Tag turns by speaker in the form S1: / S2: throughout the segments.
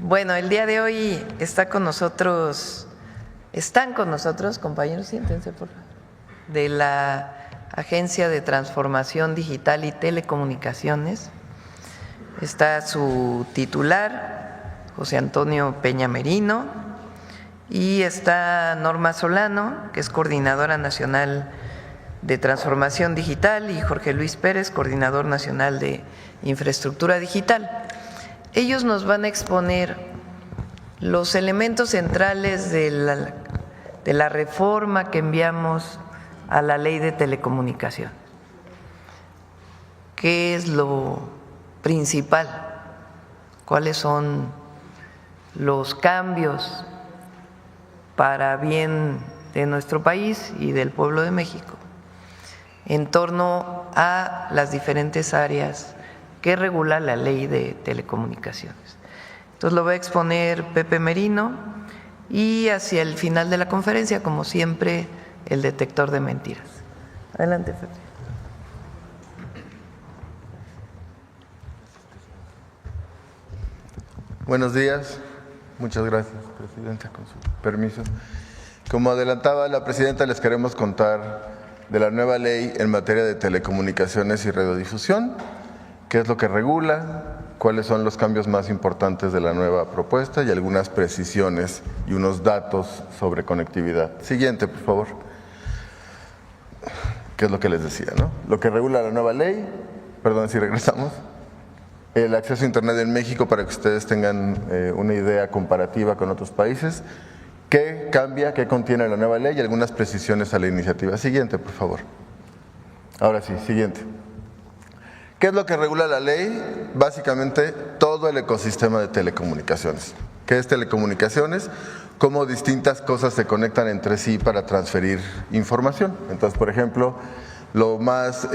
S1: Bueno, el día de hoy están con nosotros, compañeros, siéntense por favor, de la Agencia de Transformación Digital y Telecomunicaciones. Está su titular, José Antonio Peña Merino, y está Norma Solano, que es coordinadora nacional de Transformación Digital, y Jorge Luis Pérez, coordinador nacional de Infraestructura Digital. Ellos nos van a exponer los elementos centrales de la reforma que enviamos a la Ley de Telecomunicación. ¿Qué es lo principal? ¿Cuáles son los cambios para bien de nuestro país y del pueblo de México en torno a las diferentes áreas que regula la Ley de Telecomunicaciones? Entonces lo va a exponer Pepe Merino y hacia el final de la conferencia, como siempre, el detector de mentiras. Adelante, Pepe.
S2: Buenos días. Muchas gracias, Presidenta, con su permiso. Como adelantaba la Presidenta, les queremos contar de la nueva ley en materia de telecomunicaciones y radiodifusión, qué es lo que regula, cuáles son los cambios más importantes de la nueva propuesta y algunas precisiones y unos datos sobre conectividad. Siguiente, por favor. ¿Qué es lo que les decía, no? Lo que regula la nueva ley, perdón si regresamos, el acceso a Internet en México, para que ustedes tengan una idea comparativa con otros países. ¿Qué cambia, qué contiene la nueva ley y algunas precisiones a la iniciativa? Siguiente, por favor. Ahora sí, siguiente. ¿Qué es lo que regula la ley? Básicamente todo el ecosistema de telecomunicaciones. ¿Qué es telecomunicaciones? Cómo distintas cosas se conectan entre sí para transferir información. Entonces, por ejemplo, lo más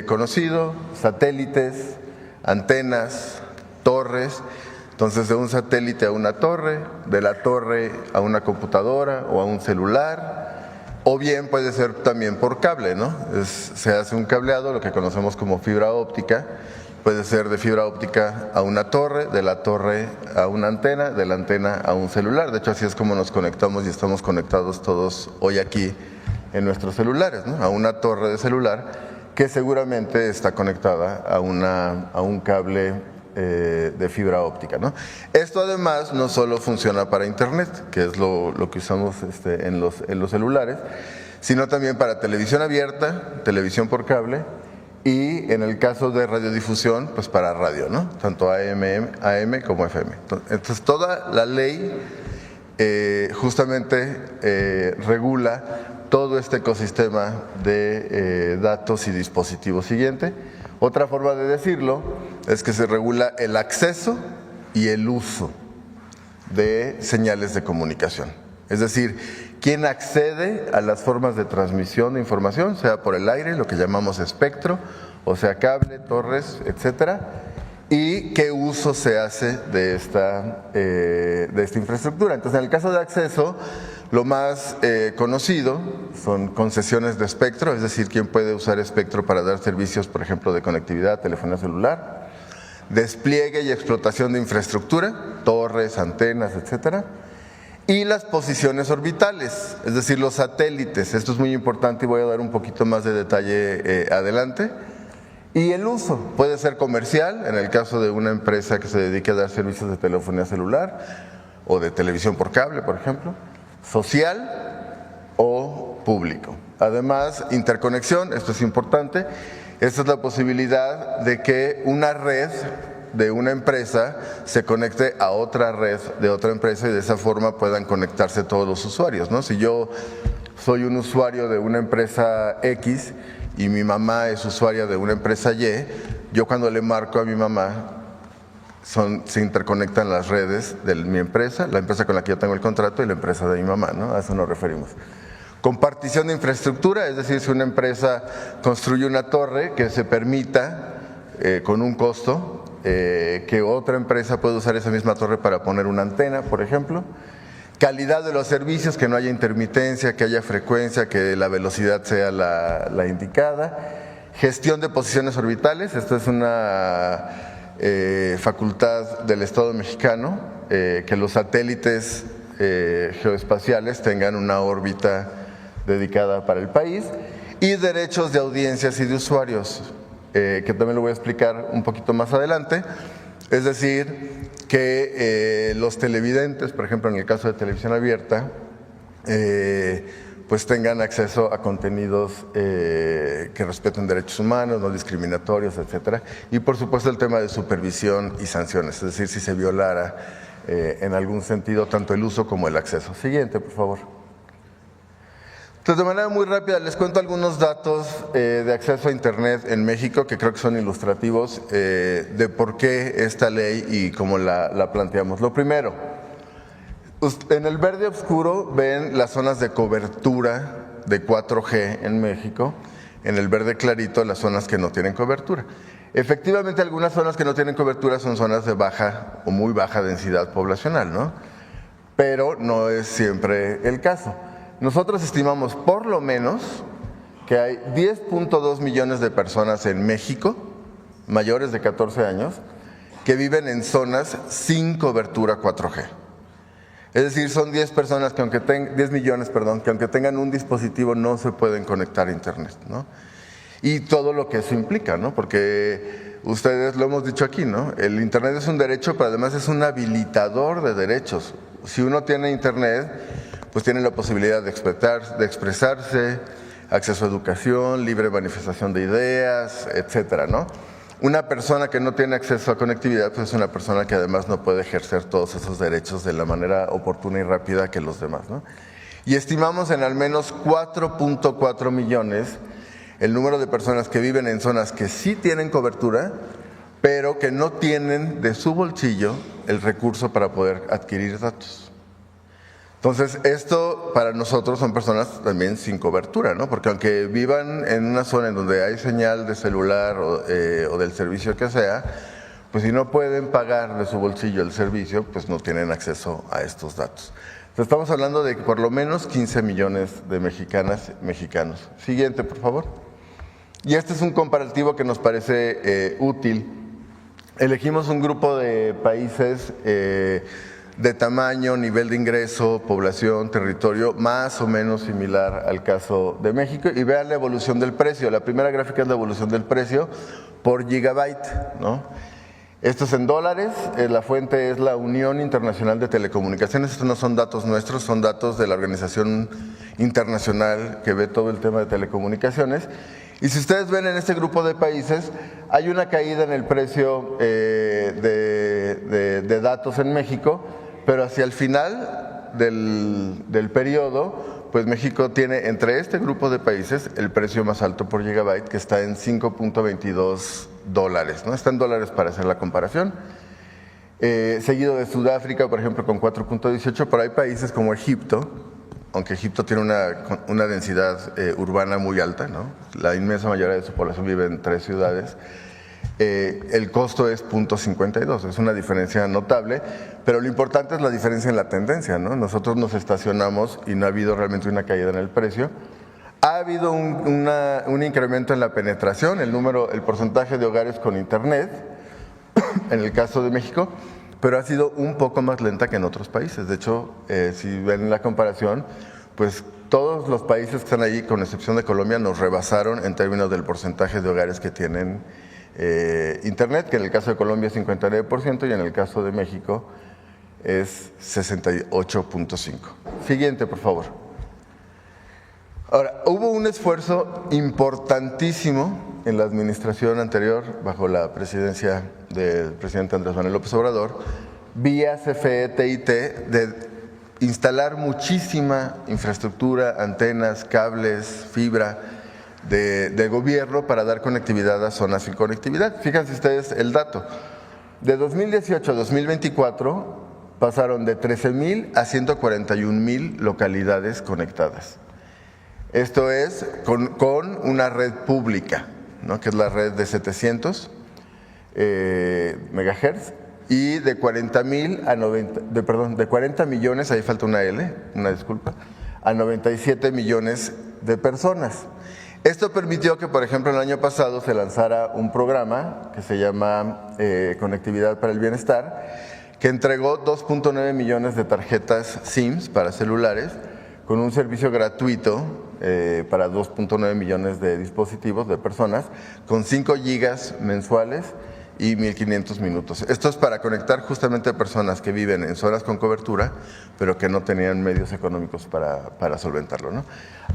S2: conocido, satélites, antenas, torres. Entonces, de un satélite a una torre, de la torre a una computadora o a un celular, o bien puede ser también por cable, ¿no? Se hace un cableado, lo que conocemos como fibra óptica, puede ser de fibra óptica a una torre, de la torre a una antena, de la antena a un celular. De hecho, así es como nos conectamos y estamos conectados todos hoy aquí en nuestros celulares, ¿no? A una torre de celular que seguramente está conectada a un cable de fibra óptica, ¿no? Esto además no solo funciona para Internet, que es lo que usamos en los celulares, sino también para televisión abierta, televisión por cable y en el caso de radiodifusión, pues para radio, ¿no? Tanto AM como FM. Entonces toda la ley justamente regula todo este ecosistema de datos y dispositivos. Siguiente. Otra forma de decirlo es que se regula el acceso y el uso de señales de comunicación. Es decir, quién accede a las formas de transmisión de información, sea por el aire, lo que llamamos espectro, o sea cable, torres, etcétera, y qué uso se hace de esta infraestructura. Entonces, en el caso de acceso, lo más conocido son concesiones de espectro, es decir, quién puede usar espectro para dar servicios, por ejemplo, de conectividad, telefonía celular, despliegue y explotación de infraestructura, torres, antenas, etcétera, y las posiciones orbitales, es decir, los satélites. Esto es muy importante y voy a dar un poquito más de detalle adelante. Y el uso puede ser comercial, en el caso de una empresa que se dedique a dar servicios de telefonía celular o de televisión por cable, por ejemplo, social o público. Además, interconexión, esto es importante, esta es la posibilidad de que una red de una empresa se conecte a otra red de otra empresa y de esa forma puedan conectarse todos los usuarios, ¿no? Si yo soy un usuario de una empresa X y mi mamá es usuaria de una empresa Y, yo cuando le marco a mi mamá se interconectan las redes de mi empresa, la empresa con la que yo tengo el contrato y la empresa de mi mamá, ¿no? A eso nos referimos. Compartición de infraestructura, es decir, si una empresa construye una torre que se permita con un costo que otra empresa pueda usar esa misma torre para poner una antena, por ejemplo. Calidad de los servicios, que no haya intermitencia, que haya frecuencia, que la velocidad sea la indicada. Gestión de posiciones orbitales, esto es una facultad del Estado mexicano que los satélites geoespaciales tengan una órbita dedicada para el país, y derechos de audiencias y de usuarios, que también lo voy a explicar un poquito más adelante. Es decir, que los televidentes, por ejemplo en el caso de televisión abierta, pues tengan acceso a contenidos que respeten derechos humanos, no discriminatorios, etcétera. Y por supuesto el tema de supervisión y sanciones, es decir, si se violara en algún sentido tanto el uso como el acceso. Siguiente, por favor. Entonces, de manera muy rápida les cuento algunos datos de acceso a Internet en México que creo que son ilustrativos de por qué esta ley y cómo la planteamos. Lo primero, en el verde oscuro ven las zonas de cobertura de 4G en México, en el verde clarito las zonas que no tienen cobertura. Efectivamente, algunas zonas que no tienen cobertura son zonas de baja o muy baja densidad poblacional, ¿no? Pero no es siempre el caso. Nosotros estimamos por lo menos que hay 10.2 millones de personas en México, mayores de 14 años, que viven en zonas sin cobertura 4G. Es decir, son 10 personas que 10 millones, perdón, que aunque tengan un dispositivo no se pueden conectar a Internet, ¿no? Y todo lo que eso implica, ¿no? Porque ustedes lo hemos dicho aquí, ¿no? El Internet es un derecho, pero además es un habilitador de derechos. Si uno tiene Internet, pues tiene la posibilidad de expresarse, acceso a educación, libre manifestación de ideas, etcétera, ¿no? Una persona que no tiene acceso a conectividad, pues es una persona que además no puede ejercer todos esos derechos de la manera oportuna y rápida que los demás, ¿no? Y estimamos en al menos 4.4 millones el número de personas que viven en zonas que sí tienen cobertura, pero que no tienen de su bolsillo el recurso para poder adquirir datos. Entonces, esto para nosotros son personas también sin cobertura, ¿no? Porque aunque vivan en una zona en donde hay señal de celular o del servicio que sea, pues si no pueden pagar de su bolsillo el servicio, pues no tienen acceso a estos datos. Entonces, estamos hablando de por lo menos 15 millones de mexicanas, mexicanos. Siguiente, por favor. Y este es un comparativo que nos parece útil. Elegimos un grupo de países de tamaño, nivel de ingreso, población, territorio, más o menos similar al caso de México, y vean la evolución del precio. La primera gráfica es la evolución del precio por gigabyte, ¿no? Esto es en dólares, la fuente es la Unión Internacional de Telecomunicaciones. Estos no son datos nuestros, son datos de la organización internacional que ve todo el tema de telecomunicaciones. Y si ustedes ven en este grupo de países, hay una caída en el precio de datos en México, pero hacia el final del periodo, pues México tiene entre este grupo de países el precio más alto por gigabyte, que está en $5.22, ¿no? Está en dólares para hacer la comparación. Seguido de Sudáfrica, por ejemplo, con 4.18, pero hay países como Egipto, aunque Egipto tiene una densidad urbana muy alta, ¿no? La inmensa mayoría de su población vive en 3 ciudades, el costo es 0.52, es una diferencia notable, pero lo importante es la diferencia en la tendencia, ¿no? Nosotros nos estacionamos y no ha habido realmente una caída en el precio. Ha habido un incremento en la penetración, el porcentaje de hogares con Internet, en el caso de México, pero ha sido un poco más lenta que en otros países. De hecho, si ven la comparación, pues todos los países que están allí, con excepción de Colombia, nos rebasaron en términos del porcentaje de hogares que tienen Internet, que en el caso de Colombia es 59% y en el caso de México es 68.5%. Siguiente, por favor. Ahora, hubo un esfuerzo importantísimo en la administración anterior, bajo la presidencia del presidente Andrés Manuel López Obrador, vía CFE, TIT, de instalar muchísima infraestructura, antenas, cables, fibra de gobierno para dar conectividad a zonas sin conectividad. Fíjense ustedes el dato. De 2018 a 2024 pasaron de 13,000 a 141,000 localidades conectadas. Esto es con una red pública, ¿no? Que es la red de 700 megahertz, y de 40 millones, ahí falta una L, una disculpa, a 97 millones de personas. Esto permitió que, por ejemplo, el año pasado se lanzara un programa que se llama Conectividad para el Bienestar, que entregó 2.9 millones de tarjetas SIMs para celulares, con un servicio gratuito para 2.9 millones de dispositivos, de personas, con 5 gigas mensuales y 1.500 minutos. Esto es para conectar justamente a personas que viven en zonas con cobertura, pero que no tenían medios económicos para solventarlo, ¿no?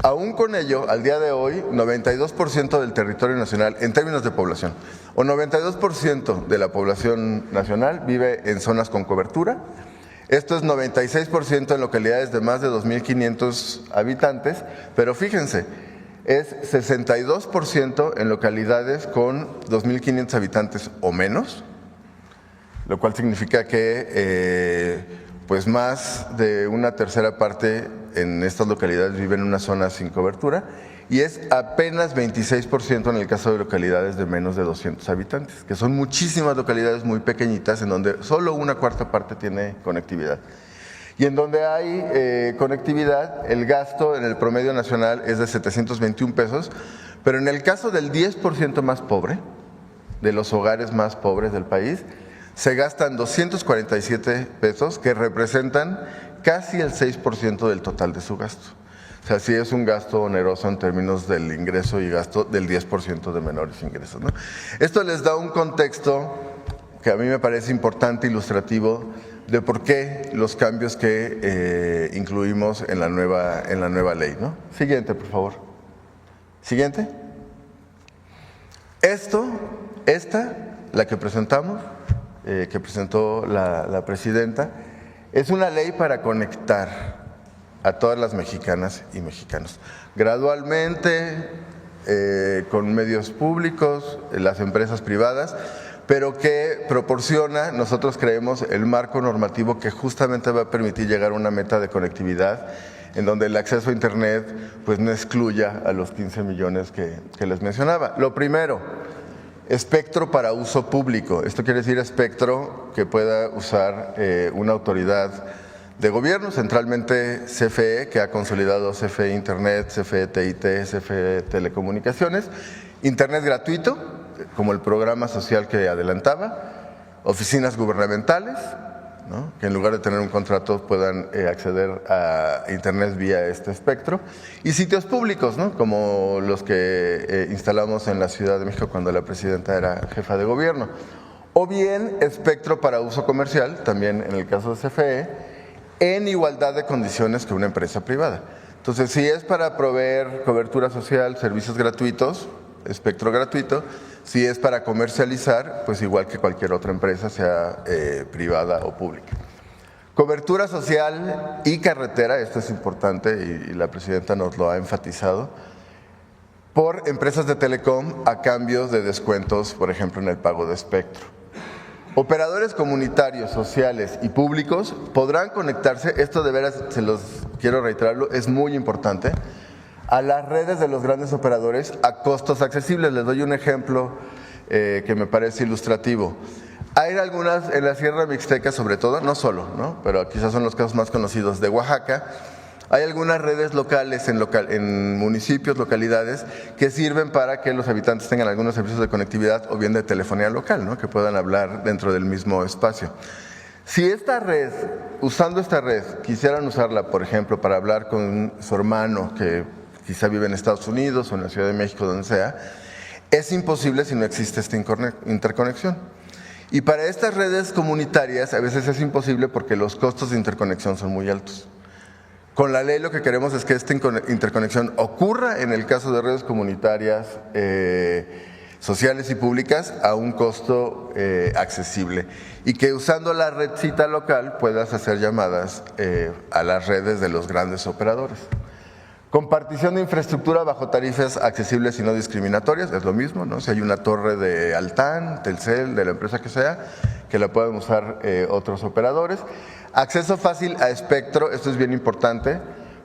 S2: Aún con ello, al día de hoy, 92% del territorio nacional, en términos de población, o 92% de la población nacional vive en zonas con cobertura. Esto es 96% en localidades de más de 2.500 habitantes, pero fíjense, es 62% en localidades con 2.500 habitantes o menos, lo cual significa que pues más de una tercera parte en estas localidades viven en una zona sin cobertura, y es apenas 26% en el caso de localidades de menos de 200 habitantes, que son muchísimas localidades muy pequeñitas en donde solo una cuarta parte tiene conectividad. Y en donde hay conectividad, el gasto en el promedio nacional es de 721 pesos, pero en el caso del 10% más pobre, de los hogares más pobres del país, se gastan 247 pesos, que representan casi el 6% del total de su gasto. O sea, sí es un gasto oneroso en términos del ingreso y gasto del 10% de menores ingresos, ¿no? Esto les da un contexto que a mí me parece importante, ilustrativo, de por qué los cambios que incluimos en la nueva ley, ¿no? Siguiente, por favor. Siguiente. La que presentamos, que presentó la presidenta, es una ley para conectar a todas las mexicanas y mexicanos. Gradualmente, con medios públicos, las empresas privadas, pero que proporciona, nosotros creemos, el marco normativo que justamente va a permitir llegar a una meta de conectividad en donde el acceso a Internet pues no excluya a los 15 millones que les mencionaba. Lo primero, espectro para uso público. Esto quiere decir espectro que pueda usar una autoridad de gobierno, centralmente CFE, que ha consolidado CFE Internet, CFE TIT, CFE Telecomunicaciones, Internet gratuito, como el programa social que adelantaba, oficinas gubernamentales, ¿no?, que en lugar de tener un contrato puedan acceder a Internet vía este espectro, y sitios públicos, ¿no?, como los que instalamos en la Ciudad de México cuando la presidenta era jefa de gobierno, o bien espectro para uso comercial, también en el caso de CFE, en igualdad de condiciones que una empresa privada. Entonces, si es para proveer cobertura social, servicios gratuitos, espectro gratuito. Si es para comercializar, pues igual que cualquier otra empresa, sea privada o pública. Cobertura social y carretera, esto es importante y la presidenta nos lo ha enfatizado, por empresas de telecom a cambio de descuentos, por ejemplo, en el pago de espectro. Operadores comunitarios, sociales y públicos podrán conectarse, esto de veras se los quiero reiterarlo, es muy importante, a las redes de los grandes operadores a costos accesibles. Les doy un ejemplo que me parece ilustrativo. Hay algunas en la Sierra Mixteca, sobre todo, no solo, ¿no?, pero quizás son los casos más conocidos de Oaxaca. Hay algunas redes locales en municipios, localidades, que sirven para que los habitantes tengan algunos servicios de conectividad o bien de telefonía local, ¿no?, que puedan hablar dentro del mismo espacio. Si esta red, usando esta red, quisieran usarla, por ejemplo, para hablar con su hermano que quizá vive en Estados Unidos o en la Ciudad de México, donde sea, es imposible si no existe esta interconexión. Y para estas redes comunitarias a veces es imposible porque los costos de interconexión son muy altos. Con la ley lo que queremos es que esta interconexión ocurra en el caso de redes comunitarias sociales y públicas a un costo accesible y que usando la redcita local puedas hacer llamadas a las redes de los grandes operadores. Compartición de infraestructura bajo tarifas accesibles y no discriminatorias, es lo mismo, ¿no? Si hay una torre de Altán, Telcel, de la empresa que sea, que la pueden usar otros operadores. Acceso fácil a espectro, esto es bien importante,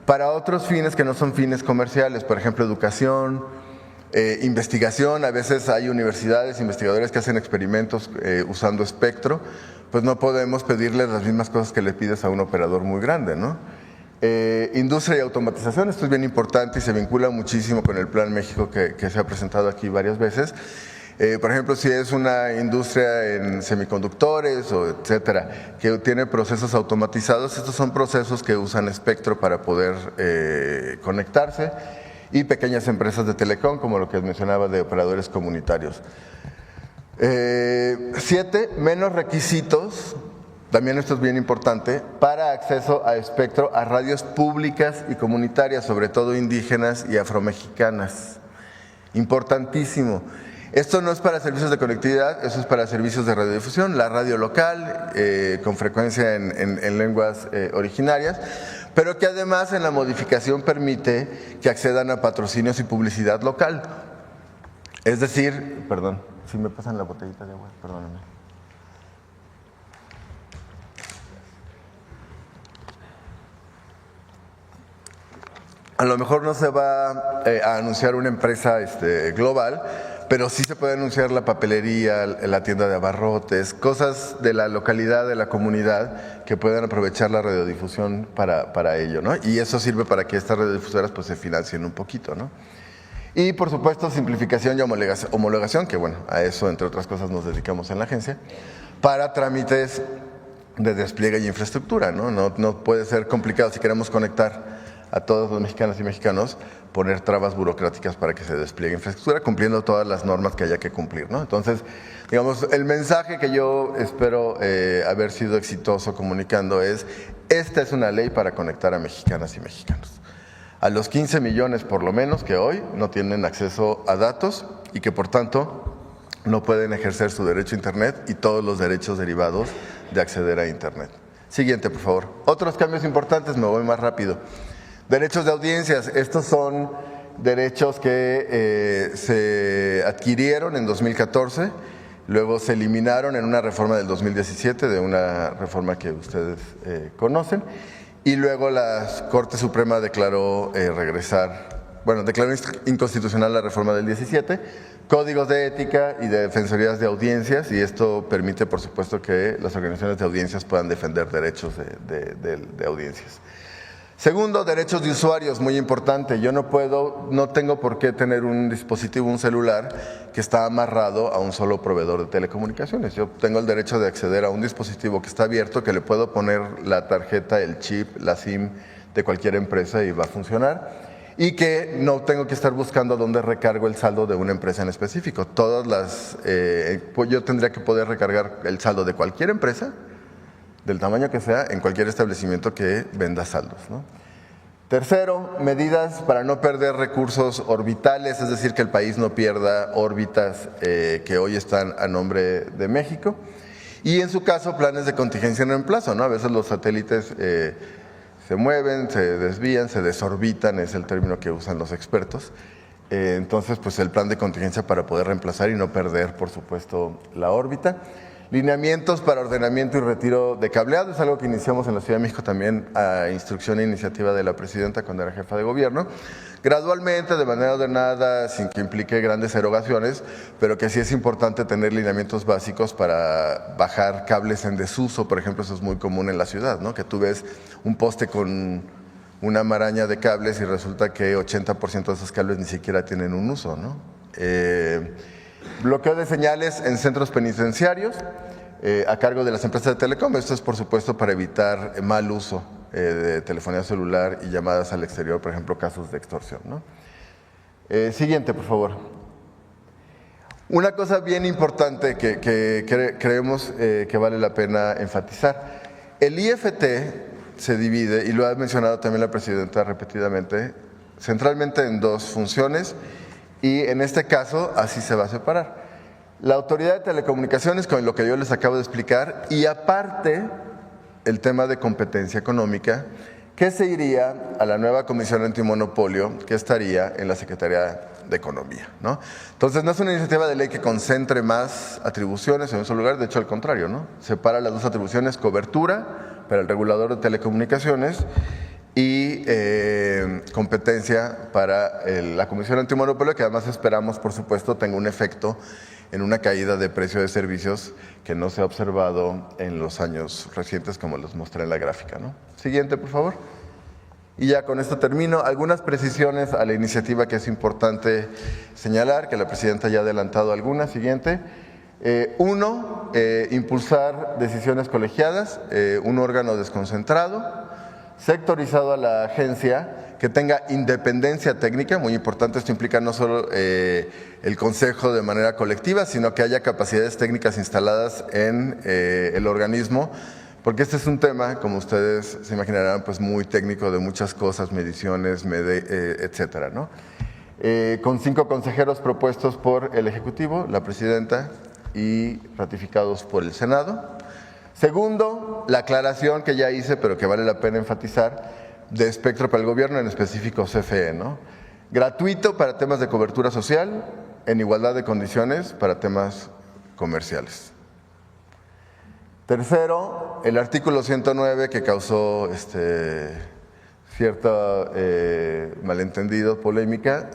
S2: para otros fines que no son fines comerciales, por ejemplo, educación, investigación. A veces hay universidades, investigadores que hacen experimentos usando espectro, pues no podemos pedirles las mismas cosas que le pides a un operador muy grande, ¿no? Industria y automatización, esto es bien importante y se vincula muchísimo con el Plan México que se ha presentado aquí varias veces. Por ejemplo, si es una industria en semiconductores o etcétera, que tiene procesos automatizados, estos son procesos que usan espectro para poder conectarse, y pequeñas empresas de telecom, como lo que mencionaba de operadores comunitarios. 7, menos requisitos. También esto es bien importante, para acceso a espectro a radios públicas y comunitarias, sobre todo indígenas y afromexicanas. Importantísimo. Esto no es para servicios de conectividad, eso es para servicios de radiodifusión, la radio local, con frecuencia en lenguas originarias, pero que además en la modificación permite que accedan a patrocinios y publicidad local. Es decir, perdón, si me pasan la botellita de agua, perdóname. A lo mejor no se va a anunciar una empresa global, pero sí se puede anunciar la papelería, la tienda de abarrotes, cosas de la localidad, de la comunidad, que puedan aprovechar la radiodifusión para ello, ¿no? Y eso sirve para que estas radiodifusoras pues se financien un poquito, ¿no? Y por supuesto simplificación y homologación, que bueno, a eso entre otras cosas nos dedicamos en la agencia, para trámites de despliegue y infraestructura, ¿no? No puede ser complicado si queremos conectar a todos los mexicanos y mexicanos, poner trabas burocráticas para que se despliegue infraestructura, cumpliendo todas las normas que haya que cumplir, ¿no? Entonces, digamos, el mensaje que yo espero haber sido exitoso comunicando es: esta es una ley para conectar a mexicanas y mexicanos. A los 15 millones por lo menos que hoy no tienen acceso a datos y que por tanto no pueden ejercer su derecho a Internet y todos los derechos derivados de acceder a Internet. Siguiente, por favor. Otros cambios importantes, me voy más rápido. Derechos de audiencias, estos son derechos que se adquirieron en 2014, luego se eliminaron en una reforma del 2017, de una reforma que ustedes conocen, y luego la Corte Suprema declaró declaró inconstitucional la reforma del 17, códigos de ética y de defensorías de audiencias, y esto permite, por supuesto, que las organizaciones de audiencias puedan defender derechos de audiencias. Segundo, derechos de usuarios, muy importante. Yo no tengo por qué tener un dispositivo, un celular, que está amarrado a un solo proveedor de telecomunicaciones. Yo tengo el derecho de acceder a un dispositivo que está abierto, que le puedo poner la tarjeta, el chip, la SIM de cualquier empresa y va a funcionar. Y que no tengo que estar buscando dónde recargo el saldo de una empresa en específico. Yo tendría que poder recargar el saldo de cualquier empresa, del tamaño que sea, en cualquier establecimiento que venda saldos, ¿no? Tercero, medidas para no perder recursos orbitales, es decir, que el país no pierda órbitas que hoy están a nombre de México. Y en su caso, planes de contingencia en reemplazo, ¿no? A veces los satélites se mueven, se desvían, se desorbitan, es el término que usan los expertos. Entonces, pues el plan de contingencia para poder reemplazar y no perder, por supuesto, la órbita. Lineamientos para ordenamiento y retiro de cableado, es algo que iniciamos en la Ciudad de México también a instrucción e iniciativa de la presidenta cuando era jefa de gobierno. Gradualmente, de manera ordenada, sin que implique grandes erogaciones, pero que sí es importante tener lineamientos básicos para bajar cables en desuso. Por ejemplo, eso es muy común en la ciudad, ¿no? Que tú ves un poste con una maraña de cables y resulta que 80% de esos cables ni siquiera tienen un uso, ¿no? Bloqueo de señales en centros penitenciarios a cargo de las empresas de telecom. Esto es, por supuesto, para evitar mal uso de telefonía celular y llamadas al exterior, por ejemplo, casos de extorsión, ¿no? Siguiente, por favor. Una cosa bien importante que creemos que vale la pena enfatizar. El IFT se divide, y lo ha mencionado también la presidenta repetidamente, centralmente en dos funciones, y en este caso así se va a separar. La Autoridad de Telecomunicaciones, con lo que yo les acabo de explicar, y aparte el tema de competencia económica, que se iría a la nueva Comisión Antimonopolio, que estaría en la Secretaría de Economía, ¿no? Entonces, no es una iniciativa de ley que concentre más atribuciones en un solo lugar, de hecho, al contrario, ¿no? Separa las dos atribuciones: cobertura para el regulador de telecomunicaciones y competencia para la Comisión Antimonopolio, que además esperamos, por supuesto, tenga un efecto en una caída de precio de servicios que no se ha observado en los años recientes, como les mostré en la gráfica, ¿no? Siguiente, por favor. Y ya con esto termino. Algunas precisiones a la iniciativa que es importante señalar, que la presidenta ya ha adelantado algunas. Siguiente. Uno, impulsar decisiones colegiadas, un órgano desconcentrado, sectorizado a la agencia, que tenga independencia técnica, muy importante. Esto implica no solo el consejo de manera colectiva, sino que haya capacidades técnicas instaladas en el organismo, porque este es un tema, como ustedes se imaginarán, pues muy técnico, de muchas cosas, mediciones, etcétera, ¿no? Con 5 consejeros propuestos por el Ejecutivo, la presidenta, y ratificados por el Senado. Segundo, la aclaración que ya hice, pero que vale la pena enfatizar, de espectro para el gobierno, en específico CFE, ¿no? Gratuito para temas de cobertura social, en igualdad de condiciones para temas comerciales. Tercero, el artículo 109, que causó cierto malentendido, polémica.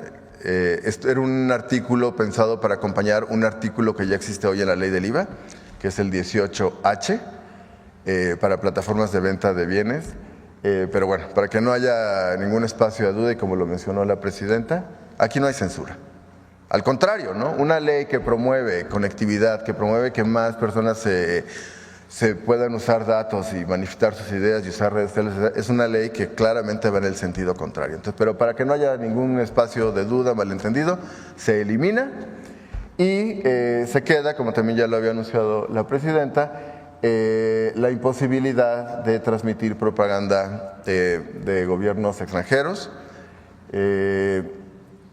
S2: Esto era un artículo pensado para acompañar un artículo que ya existe hoy en la ley del IVA, que es el 18H, para plataformas de venta de bienes. Pero bueno, para que no haya ningún espacio de duda, y como lo mencionó la presidenta, aquí no hay censura. Al contrario, ¿no? Una ley que promueve conectividad, que promueve que más personas se puedan usar datos y manifestar sus ideas y usar redes sociales, es una ley que claramente va en el sentido contrario. Entonces, pero para que no haya ningún espacio de duda, malentendido, se elimina y se queda, como también ya lo había anunciado la presidenta, la imposibilidad de transmitir propaganda de gobiernos extranjeros,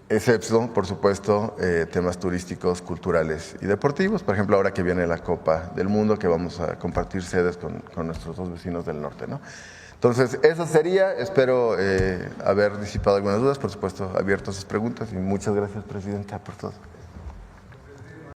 S2: excepto, por supuesto, temas turísticos, culturales y deportivos. Por ejemplo, ahora que viene la Copa del Mundo, que vamos a compartir sedes con nuestros 2 vecinos del norte, ¿no? Entonces, eso sería. Espero haber disipado algunas dudas. Por supuesto, abierto a sus preguntas, y muchas gracias, presidenta, por todo.